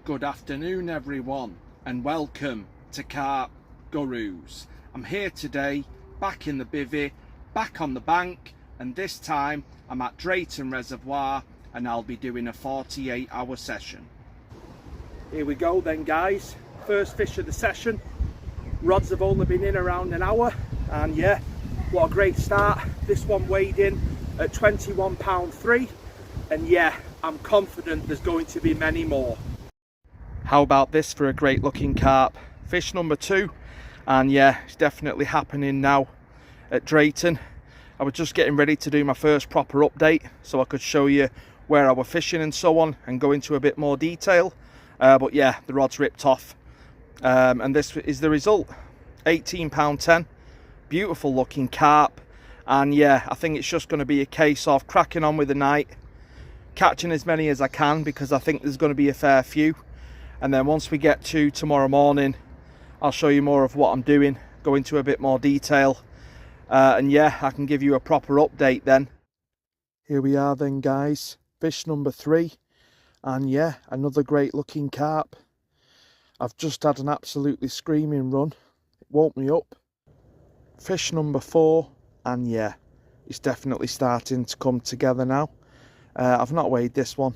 Good afternoon everyone and welcome to Carp Gurus. I'm here today, back in the bivvy, back on the bank, and this time I'm at Drayton Reservoir and I'll be doing a 48-hour session. Here we go then guys, first fish of the session. Rods have only been in around an hour and yeah, what a great start. This one weighed in at 21.3 £, and yeah, I'm confident there's going to be many more. How about this for a great looking carp? Fish number 2, and yeah, it's definitely happening now at Drayton. I was just getting ready to do my first proper update so I could show you where I was fishing and so on and go into a bit more detail, but yeah, the rod's ripped off, and this is the result. 18.10 £, beautiful looking carp, and yeah, I think it's just going to be a case of cracking on with the night, catching as many as I can because I think there's going to be a fair few. And then once we get to tomorrow morning, I'll show you more of what I'm doing, go into a bit more detail, and yeah, I can give you a proper update then. Here we are then guys, fish number 3, and yeah, another great looking carp. I've just had an absolutely screaming run, it woke me up. Fish number 4, and yeah, it's definitely starting to come together now. I've not weighed this one.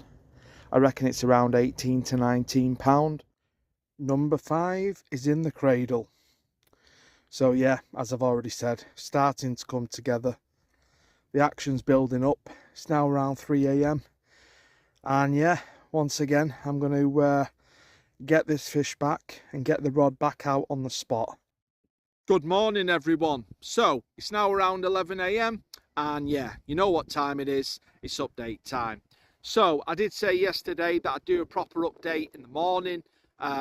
I reckon it's around 18 to 19 pound. Number 5 is in the cradle. So yeah, as I've already said, starting to come together. The action's building up. It's now around 3 AM. And yeah, once again, I'm going to get this fish back and get the rod back out on the spot. Good morning everyone. So it's now around 11 AM. And yeah, you know what time it is. It's update time. So I did say yesterday that I'd do a proper update in the morning,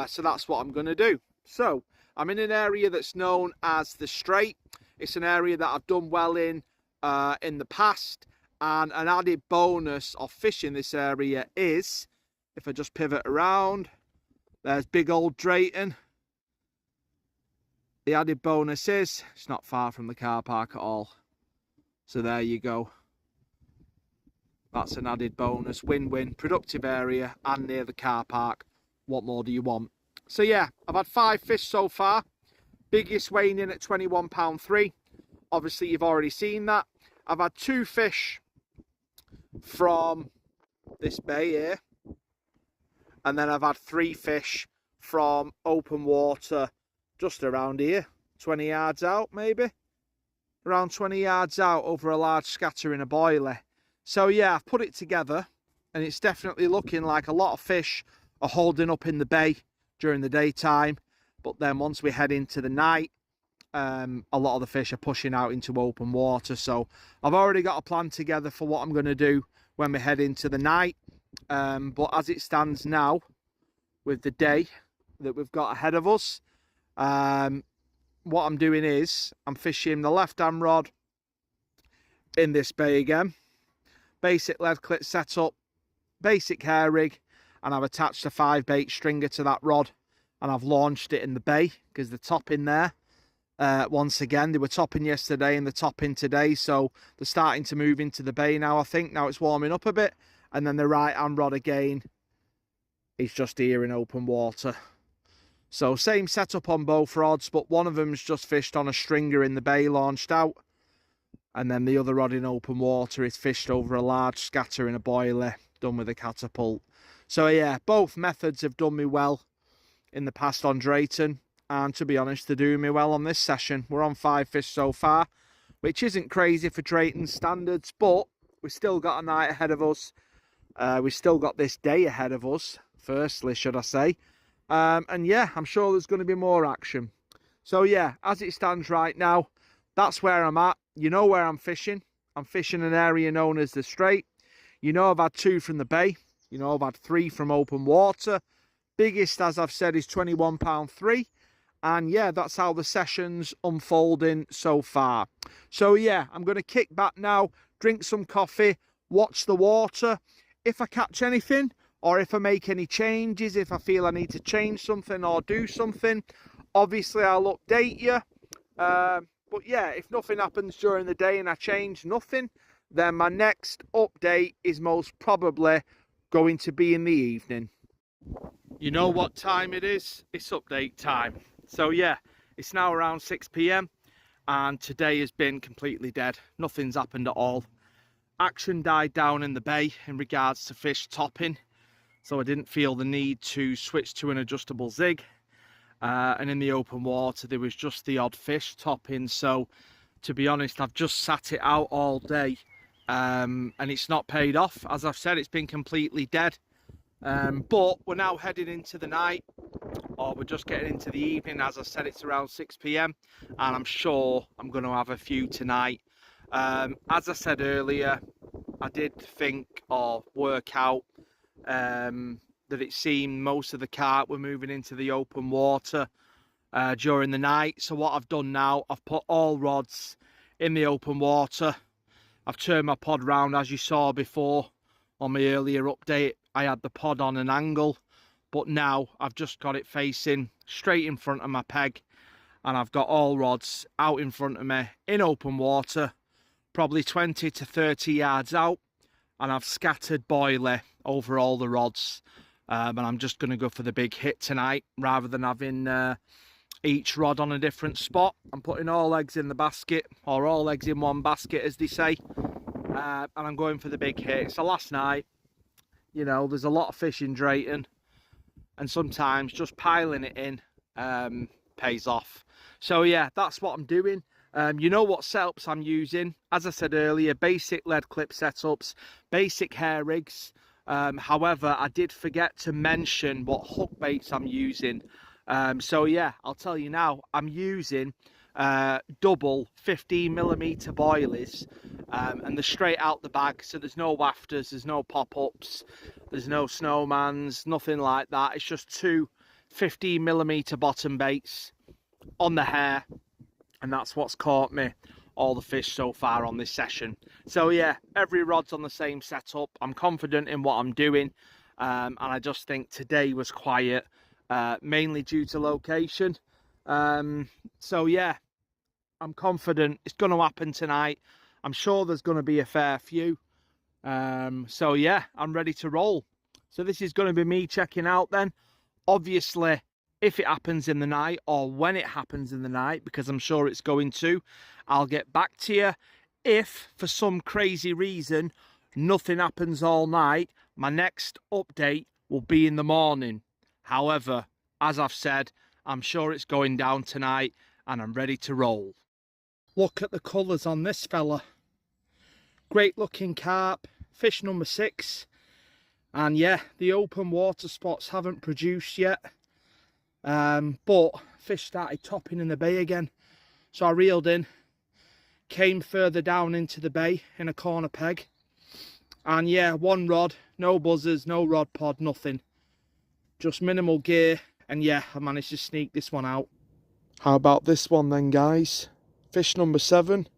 so that's what I'm going to do. So I'm in an area that's known as the Strait. It's an area that I've done well in the past, and an added bonus of fishing this area is, if I just pivot around, there's big old Drayton. The added bonus is it's not far from the car park at all. So there you go. That's an added bonus, win-win, productive area and near the car park. What more do you want? So yeah, I've had 5 fish so far. Biggest weighing in at 21.3 £. Obviously you've already seen that. I've had 2 fish from this bay here. And then I've had 3 fish from open water just around here. 20 yards out maybe. Around 20 yards out over a large scatter in a boiler. So yeah, I've put it together and it's definitely looking like a lot of fish are holding up in the bay during the daytime. But then once we head into the night, a lot of the fish are pushing out into open water. So I've already got a plan together for what I'm going to do when we head into the night. But as it stands now, with the day that we've got ahead of us, what I'm doing is I'm fishing the left-hand rod in this bay again. Basic lead clip setup, basic hair rig, and I've attached a 5-bait stringer to that rod and I've launched it in the bay because they're topping there. Once again, they were topping yesterday and they're topping today, so they're starting to move into the bay now. I think now it's warming up a bit, and then the right hand rod again is just here in open water. So same setup on both rods, but one of them's just fished on a stringer in the bay, launched out. And then the other rod in open water is fished over a large scatter in a boiler, done with a catapult. So yeah, both methods have done me well in the past on Drayton. And to be honest, they're doing me well on this session. We're on 5 fish so far, which isn't crazy for Drayton standards, but we've still got a night ahead of us. We've still got this day ahead of us, firstly, should I say. And yeah, I'm sure there's going to be more action. So yeah, as it stands right now, that's where I'm at. You know where I'm fishing. I'm fishing an area known as the Strait. You know I've had 2 from the bay. You know I've had 3 from open water. Biggest, as I've said, is 21.3 £. And yeah, that's how the session's unfolding so far. So yeah, I'm going to kick back now, drink some coffee, watch the water. If I catch anything, or if I make any changes, if I feel I need to change something or do something, obviously I'll update you. But yeah, if nothing happens during the day and I change nothing, then my next update is most probably going to be in the evening. You know what time it is? It's update time. So yeah, it's now around 6 p.m. and today has been completely dead. Nothing's happened at all. Action died down in the bay in regards to fish topping, so I didn't feel the need to switch to an adjustable zig. And in the open water there was just the odd fish topping, so to be honest I've just sat it out all day, and it's not paid off. As I've said, it's been completely dead. But we're now heading into the night, or we're just getting into the evening. As I said, it's around 6 p.m. and I'm sure I'm going to have a few tonight. As I said earlier, I did think or work out that it seemed most of the carp were moving into the open water during the night. So what I've done now, I've put all rods in the open water. I've turned my pod round, as you saw before on my earlier update. I had the pod on an angle, but now I've just got it facing straight in front of my peg, and I've got all rods out in front of me in open water, probably 20 to 30 yards out, and I've scattered boilie over all the rods. And I'm just going to go for the big hit tonight rather than having each rod on a different spot. I'm putting all eggs in the basket, or all eggs in one basket as they say, and I'm going for the big hit. So last night, you know, there's a lot of fish in Drayton, and sometimes just piling it in pays off. So yeah, that's what I'm doing. You know what setups I'm using? As I said earlier, basic lead clip setups, basic hair rigs. However, I did forget to mention what hook baits I'm using. So yeah, I'll tell you now. I'm using double 15mm boilies, and they're straight out the bag, so there's no wafters, there's no pop-ups, there's no snowmans, nothing like that. It's just two 15mm bottom baits on the hair, and that's what's caught me all the fish so far on this session. So yeah, every rod's on the same setup. I'm confident in what I'm doing, and I just think today was quiet, mainly due to location. So yeah, I'm confident it's going to happen tonight. I'm sure there's going to be a fair few. So yeah, I'm ready to roll. So this is going to be me checking out then. Obviously, if it happens in the night, or when it happens in the night, because I'm sure it's going to, I'll get back to you. If for some crazy reason nothing happens all night, my next update will be in the morning. However, as I've said, I'm sure it's going down tonight and I'm ready to roll. Look at the colours on this fella. Great looking carp, fish number 6. And yeah, the open water spots haven't produced yet. But fish started topping in the bay again. So I reeled in, came further down into the bay in a corner peg. And yeah, one rod, no buzzers, no rod pod, nothing. Just minimal gear. And yeah, I managed to sneak this one out. How about this one then, guys? Fish number 7.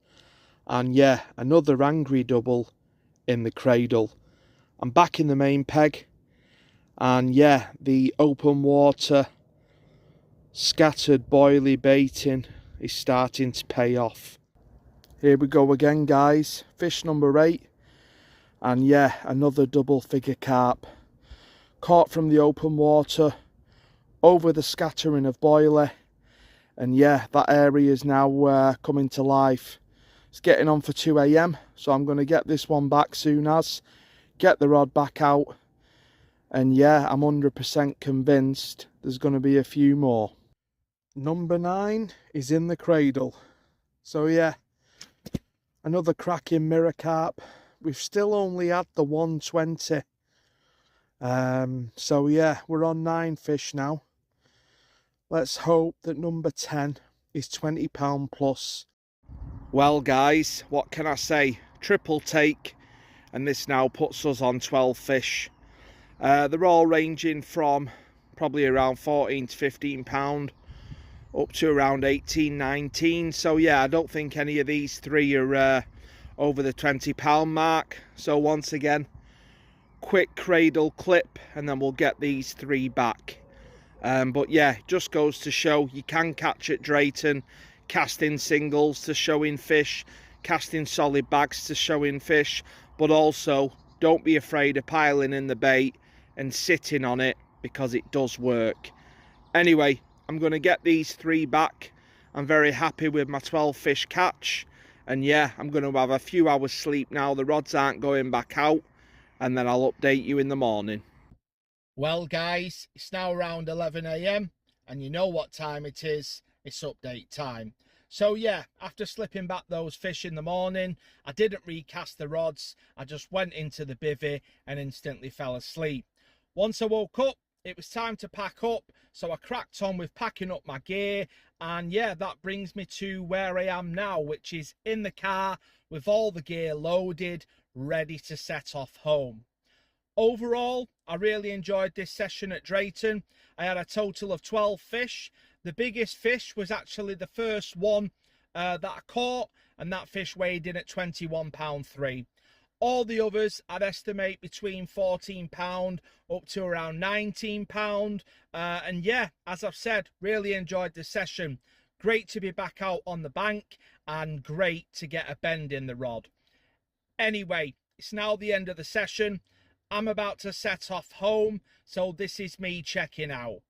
And yeah, another angry double in the cradle. I'm back in the main peg. And yeah, the open water scattered boilie baiting is starting to pay off. Here we go again, guys. Fish number 8. And yeah, another double figure carp. Caught from the open water over the scattering of boilie. And yeah, that area is now coming to life. It's getting on for 2 AM, so I'm going to get this one back soon as. Get the rod back out. And yeah, I'm 100% convinced there's going to be a few more. Number 9 is in the cradle. So yeah, another cracking mirror carp. We've still only had the 120. So yeah, we're on 9 fish now. Let's hope that number 10 is £20 plus. Well guys, what can I say? Triple take, and this now puts us on 12 fish. They're all ranging from probably around 14 to 15 pound up to around 18, 19. So yeah, I don't think any of these three are over the £20 mark. So once again, quick cradle clip and then we'll get these 3 back. But yeah, just goes to show you can catch at Drayton, casting singles to showing fish, casting solid bags to showing fish, but also don't be afraid of piling in the bait and sitting on it because it does work. Anyway, I'm going to get these 3 back. I'm very happy with my 12 fish catch. And yeah, I'm going to have a few hours sleep now. The rods aren't going back out. And then I'll update you in the morning. Well guys, it's now around 11 AM and you know what time it is. It's update time. So yeah, after slipping back those fish in the morning, I didn't recast the rods. I just went into the bivvy and instantly fell asleep. Once I woke up, it was time to pack up, so I cracked on with packing up my gear, and yeah, that brings me to where I am now, which is in the car with all the gear loaded, ready to set off home. Overall, I really enjoyed this session at Drayton. I had a total of 12 fish. The biggest fish was actually the first one that I caught, and that fish weighed in at 21.3 pounds. All the others I'd estimate between 14 pound up to around 19 pound. And yeah, as I've said, really enjoyed the session. Great to be back out on the bank and great to get a bend in the rod. Anyway, it's now the end of the session. I'm about to set off home, so this is me checking out.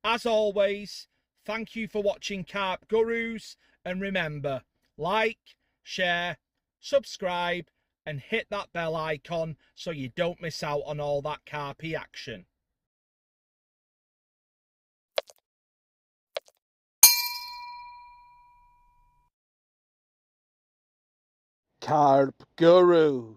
As always, thank you for watching Carp Gurus, and remember, like, share, subscribe, and hit that bell icon so you don't miss out on all that carpy action. Carp Gurus.